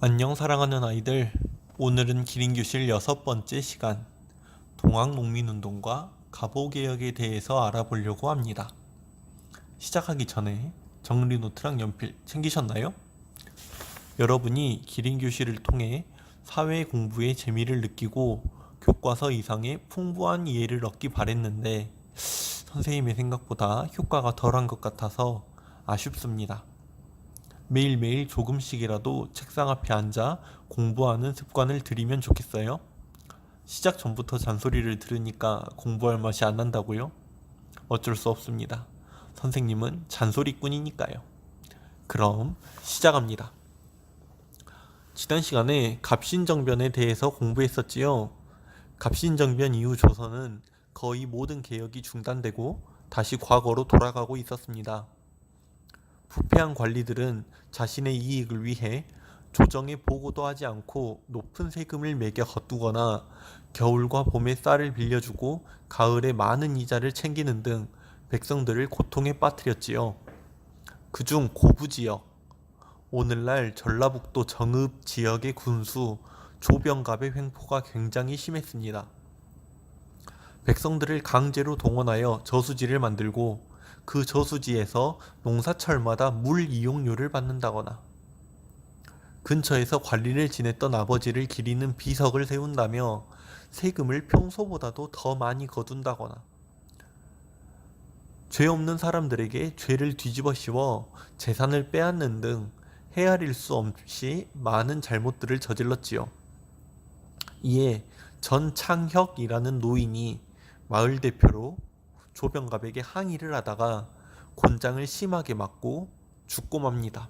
안녕 사랑하는 아이들. 오늘은 기린교실 6번째 시간 동학농민운동과 갑오개혁에 대해서 알아보려고 합니다. 시작하기 전에 정리 노트랑 연필 챙기셨나요? 여러분이 기린교실을 통해 사회 공부의 재미를 느끼고 교과서 이상의 풍부한 이해를 얻기 바랬는데 선생님의 생각보다 효과가 덜한 것 같아서 아쉽습니다. 매일매일 조금씩이라도 책상 앞에 앉아 공부하는 습관을 들이면 좋겠어요? 시작 전부터 잔소리를 들으니까 공부할 맛이 안 난다고요? 어쩔 수 없습니다. 선생님은 잔소리꾼이니까요. 그럼 시작합니다. 지난 시간에 갑신정변에 대해서 공부했었지요. 갑신정변 이후 조선은 거의 모든 개혁이 중단되고 다시 과거로 돌아가고 있었습니다. 부패한 관리들은 자신의 이익을 위해 조정에 보고도 하지 않고 높은 세금을 매겨 거두거나 겨울과 봄에 쌀을 빌려주고 가을에 많은 이자를 챙기는 등 백성들을 고통에 빠뜨렸지요. 그중 고부지역, 오늘날 전라북도 정읍 지역의 군수 조병갑의 횡포가 굉장히 심했습니다. 백성들을 강제로 동원하여 저수지를 만들고 그 저수지에서 농사철마다 물 이용료를 받는다거나 근처에서 관리를 지냈던 아버지를 기리는 비석을 세운다며 세금을 평소보다도 더 많이 거둔다거나 죄 없는 사람들에게 죄를 뒤집어 씌워 재산을 빼앗는 등 헤아릴 수 없이 많은 잘못들을 저질렀지요. 이에 전창혁이라는 노인이 마을 대표로 조병갑에게 항의를 하다가 곤장을 심하게 맞고 죽고 맙니다.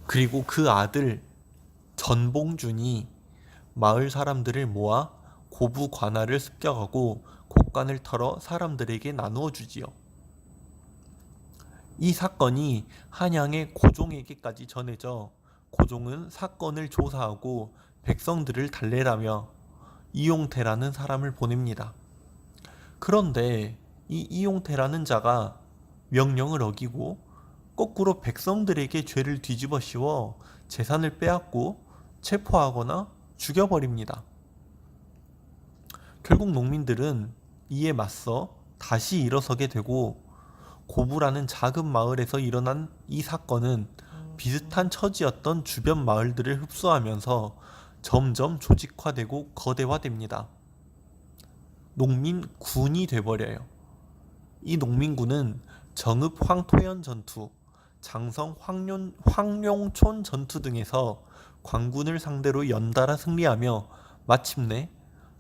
그리고 그 아들 전봉준이 마을 사람들을 모아 고부 관할을 습격하고 곡간을 털어 사람들에게 나누어 주지요. 이 사건이 한양의 고종에게까지 전해져 고종은 사건을 조사하고 백성들을 달래라며 이용태라는 사람을 보냅니다. 그런데 이 이용태라는 자가 명령을 어기고 거꾸로 백성들에게 죄를 뒤집어 씌워 재산을 빼앗고 체포하거나 죽여버립니다. 결국 농민들은 이에 맞서 다시 일어서게 되고 고부라는 작은 마을에서 일어난 이 사건은 비슷한 처지였던 주변 마을들을 흡수하면서 점점 조직화되고 거대화됩니다. 농민군이 돼버려요. 이 농민군은 정읍 황토현 전투, 장성 황룡촌 전투 등에서 광군을 상대로 연달아 승리하며 마침내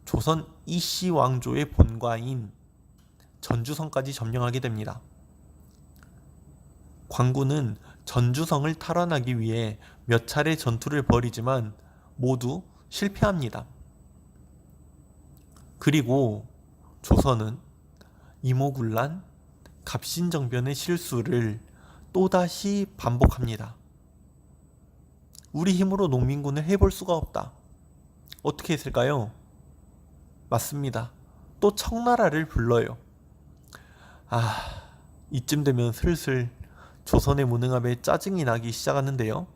조선 이씨 왕조의 본가인 전주성까지 점령하게 됩니다. 광군은 전주성을 탈환하기 위해 몇 차례 전투를 벌이지만 모두 실패합니다. 그리고 조선은 이모군란, 갑신정변의 실수를 또다시 반복합니다. 우리 힘으로 농민군을 해볼 수가 없다. 어떻게 했을까요? 맞습니다. 또 청나라를 불러요. 이쯤 되면 슬슬 조선의 무능함에 짜증이 나기 시작하는데요.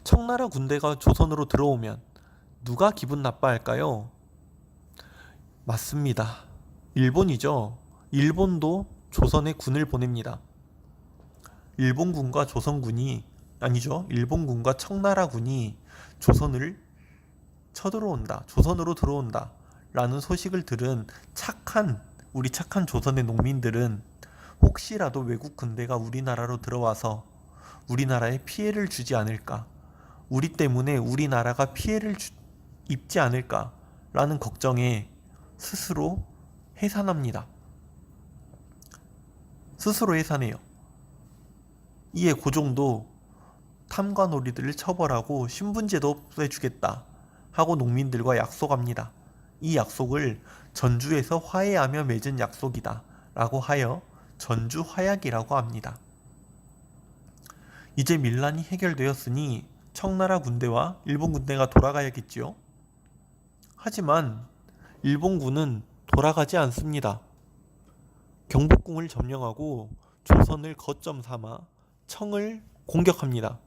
청나라 군대가 조선으로 들어오면 누가 기분 나빠할까요? 맞습니다. 일본이죠. 일본도 조선에 군을 보냅니다. 일본군과 청나라군이 조선을 쳐들어온다, 조선으로 들어온다 라는 소식을 들은 우리 착한 조선의 농민들은 혹시라도 외국 군대가 우리나라로 들어와서 우리나라에 피해를 주지 않을까, 우리 때문에 우리나라가 피해를 입지 않을까 라는 걱정에 스스로 해산합니다. 스스로 해산해요. 이에 고종도 탐관오리들을 처벌하고 신분제도 없애주겠다 하고 농민들과 약속합니다. 이 약속을 전주에서 화해하며 맺은 약속이다 라고 하여 전주화약이라고 합니다. 이제 밀란이 해결되었으니 청나라 군대와 일본 군대가 돌아가야겠지요. 하지만 일본군은 돌아가지 않습니다. 경복궁을 점령하고 조선을 거점 삼아 청을 공격합니다.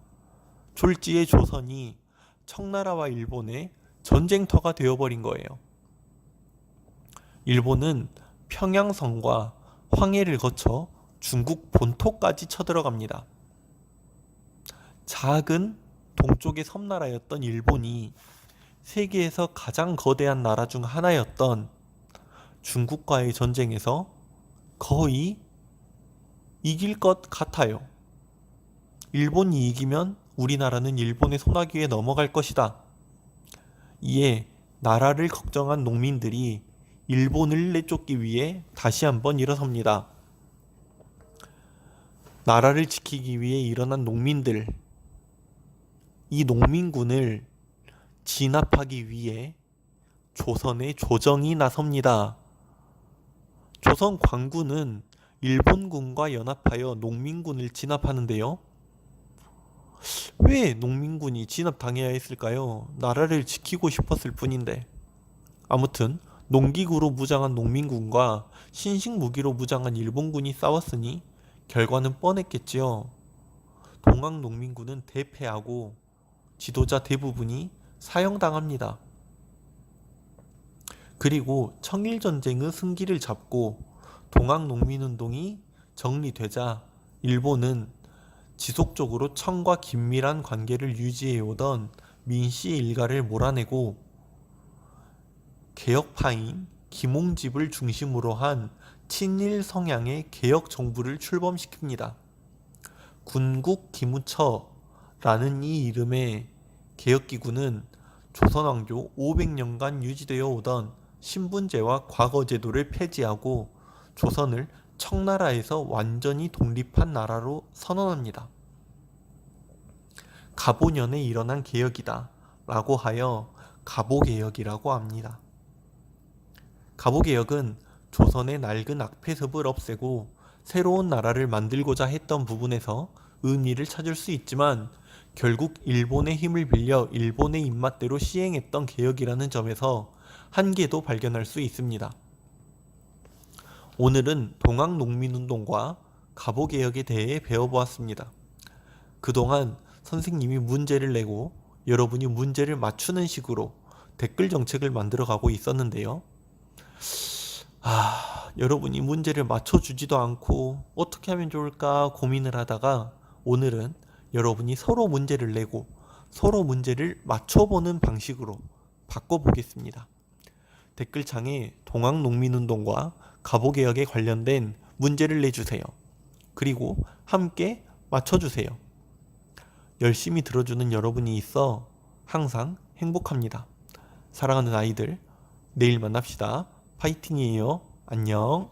졸지의 조선이 청나라와 일본의 전쟁터가 되어버린 거예요. 일본은 평양성과 황해를 거쳐 중국 본토까지 쳐들어갑니다. 작은 동쪽의 섬나라였던 일본이 세계에서 가장 거대한 나라 중 하나였던 중국과의 전쟁에서 거의 이길 것 같아요. 일본이 이기면 우리나라는 일본의 손아귀에 넘어갈 것이다. 이에 나라를 걱정한 농민들이 일본을 내쫓기 위해 다시 한번 일어섭니다. 나라를 지키기 위해 일어난 농민들, 이 농민군을 진압하기 위해 조선의 조정이 나섭니다. 조선 광군은 일본군과 연합하여 농민군을 진압하는데요. 왜 농민군이 진압당해야 했을까요? 나라를 지키고 싶었을 뿐인데. 아무튼 농기구로 무장한 농민군과 신식무기로 무장한 일본군이 싸웠으니 결과는 뻔했겠지요. 동학농민군은 대패하고 지도자 대부분이 사형당합니다. 그리고 청일전쟁의 승기를 잡고 동학농민운동이 정리되자 일본은 지속적으로 청과 긴밀한 관계를 유지해오던 민씨 일가를 몰아내고 개혁파인 김홍집을 중심으로 한 친일 성향의 개혁 정부를 출범시킵니다. 군국기무처라는 이 이름의 개혁기구는 조선왕조 500년간 유지되어 오던 신분제와 과거제도를 폐지하고 조선을 청나라에서 완전히 독립한 나라로 선언합니다. 갑오년에 일어난 개혁이다 라고 하여 갑오개혁이라고 합니다. 갑오개혁은 조선의 낡은 악폐습을 없애고 새로운 나라를 만들고자 했던 부분에서 의미를 찾을 수 있지만 결국 일본의 힘을 빌려 일본의 입맛대로 시행했던 개혁이라는 점에서 한계도 발견할 수 있습니다. 오늘은 동학농민운동과 갑오개혁에 대해 배워보았습니다. 그동안 선생님이 문제를 내고 여러분이 문제를 맞추는 식으로 댓글 정책을 만들어가고 있었는데요. 여러분이 문제를 맞춰주지도 않고 어떻게 하면 좋을까 고민을 하다가 오늘은 여러분이 서로 문제를 내고 서로 문제를 맞춰보는 방식으로 바꿔보겠습니다. 댓글창에 동학농민운동과 갑오개혁에 관련된 문제를 내주세요. 그리고 함께 맞춰주세요. 열심히 들어주는 여러분이 있어 항상 행복합니다. 사랑하는 아이들, 내일 만납시다. 파이팅이에요. 안녕.